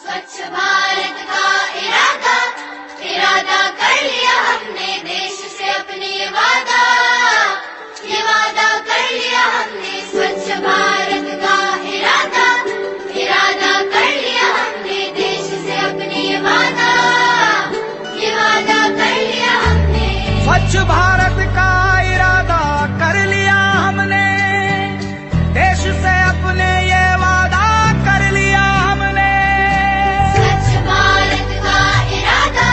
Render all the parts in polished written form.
स्वच्छ भारत का इरादा इरादा कर लिया हमने, देश से अपने ये वादा कर लिया हमने। स्वच्छ भारत का इरादा इरादा कर लिया हमने, देश से अपने ये वादा कर लिया हमने। स्वच्छ भारत का इरादा कर लिया हमने, देश से अपने ये वादा कर लिया हमने। स्वच्छ भारत का इरादा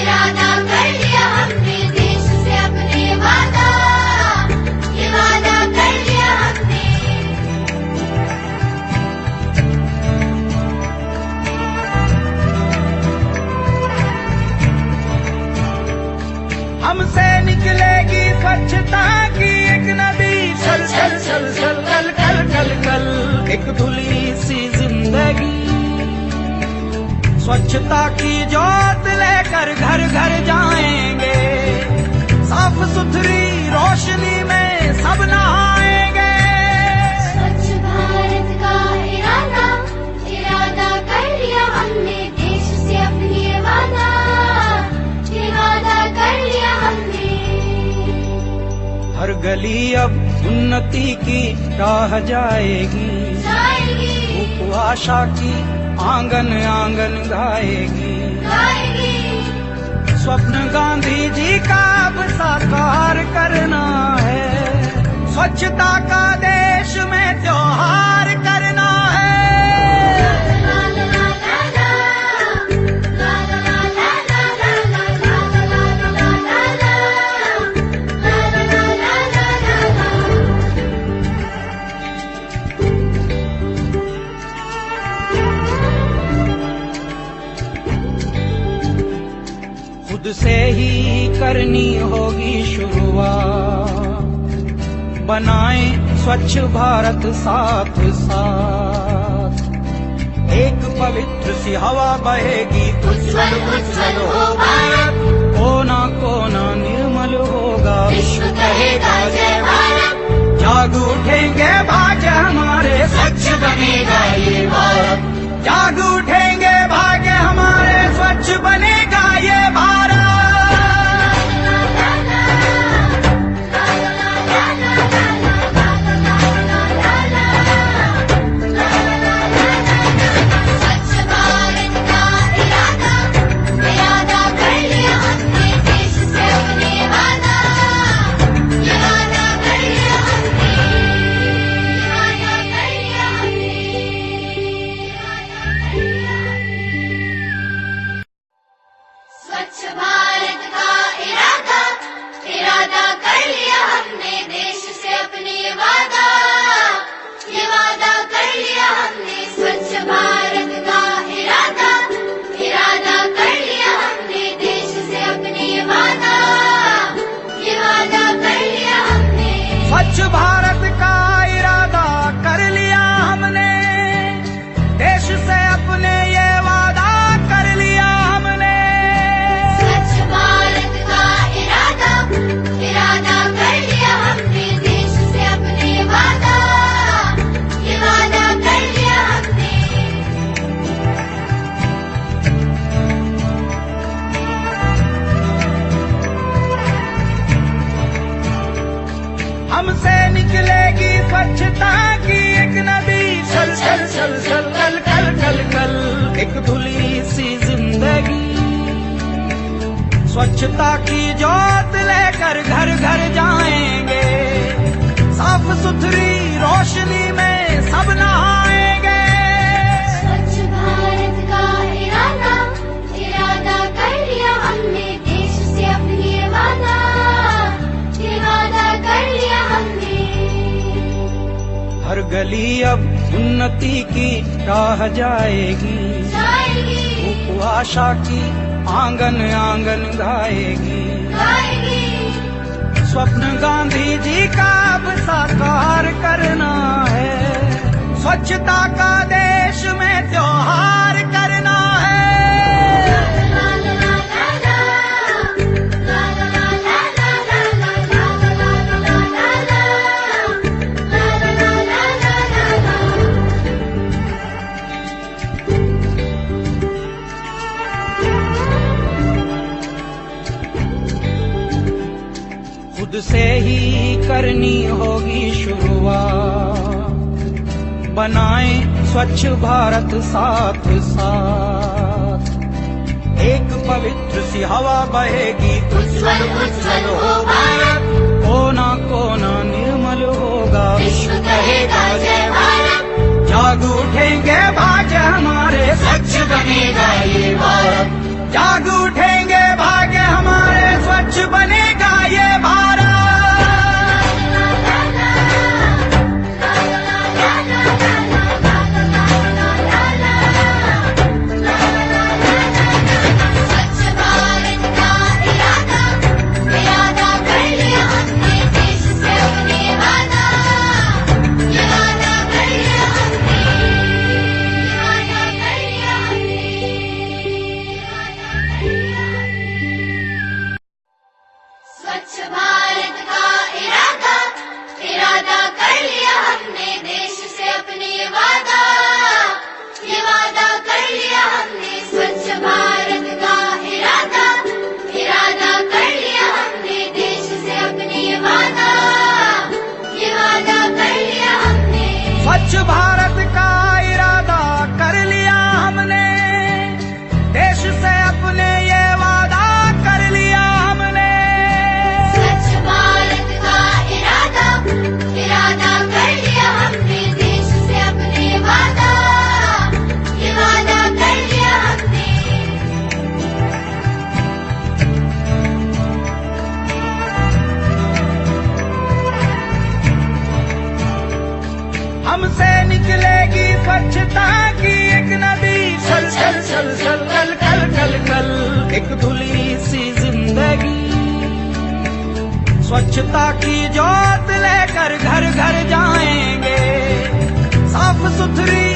इरादा कर लिया हमने, देश से अपने ये वादा कर लिया हमने। हमसे निकलेगी स्वच्छता की एक नदी, छल छल छल छल कल कल कल कल एक धुली सी जिंदगी। स्वच्छता की जोत लेकर घर घर जाएंगे, साफ सुथरी रोशनी में सब नहाएंगे। स्वच्छ भारत का इरादा इरादा कर लिया हमने, देश से अपनी ये वादा कर लिया हमने। हर गली अब उन्नति की राह जाएगी, धूप आशा की आंगन आंगन गाएगी। स्वप्न गांधी जी का अब साकार करना है, स्वच्छता का देश में त्योहार करना है। खुद से ही करनी होगी शुरुआत, बनाएं स्वच्छ भारत साथ साथ। एक पवित्र सी हवा बहेगी, उज्जवल उज्जवल हो भारत। कोना कोना निर्मल होगा, विश्व कहेगा जय भारत। जाग उठेंगे भाग्य हमारे, स्वच्छ बनेगा ये भारत। जाग उठेंगे भाग्य हमारे, स्वच्छ बनेगा ये भारत। स्वच्छ भारत का इरादा इरादा कर लिया हमने, देश से अपने वादा कर लिया हमने। स्वच्छ भारत का इरादा इरादा कर लिया हमने, देश से अपने ये वादा कर लिया हमने। स्वच्छ भारत का इरादा इरादा कर लिया हमने, देश से अपने ये वादा कर लिया हमने। स्वच्छ भारत का इरादा कर लिया हमने, देश से अपने ये वादा कर लिया हमने। स्वच्छ भारत का इरादा इरादा कर लिया हमने, देश से अपने ये वादा कर लिया हमने। हमसे निकलेगी स्वच्छता की एक नदी, छल छल छल छल कल कल कल कल एक धुली सी जिंदगी। स्वच्छता की जोत लेकर घर घर जाएंगे, साफ सुथरी रोशनी में सब नहाएंगे। स्वच्छ भारत का इरादा इरादा कर लिया हमने, देश से अपनी ये वादा कर लिया हमने। हर गली अब उन्नति की राह जाएगी, धूप आशा की आंगन आंगन गाएगी। स्वप्न गांधी जी का अब साकार करना है, स्वच्छता का देश में त्योहार करना है। खुद से ही करनी होगी शुरुआत। बनाएं स्वच्छ भारत साथ साथ, एक पवित्र सी हवा बहेगी, उज्ज्वल उज्ज्वल हो भारत, कोना कोना निर्मल होगा, विश्व कहेगा जय भारत। जाग उठेंगे भाग्य हमारे, स्वच्छ बनेगा ये भारत, जाग उठेंगे भाग्य हमारे, स्वच्छ बनेगा ये भारत। स्वच्छ भारत का इरादा, इरादा कर लिया हमने, देश से अपने वादा, ये वादा कर लिया हमने, ये वादा कर लिया हमने, ये वादा कर लिया हमने। स्वच्छ भारत का इरादा, इरादा कर लिया हमने, देश से अपने वादा, ये वादा कर लिया हमने। स्वच्छ भारत का इरादा, इरादा कर लिया हमने, देश से अपने वादा, ये वादा कर लिया हमने। स्वच्छ भारत का इरादा कर लिया हमने, देश से अपने ये वादा कर लिया हमने। स्वच्छ भारत का इरादा, इरादा कर लिया हमने, देश से अपने वादा, ये वादा कर लिया हमने। हमसे निकलेगी स्वच्छता की एक नदी, चल चल चल चल कल कल कल कल, एक धुली सी जिंदगी। स्वच्छता की ज्योत लेकर घर घर जाएंगे, साफ सुथरी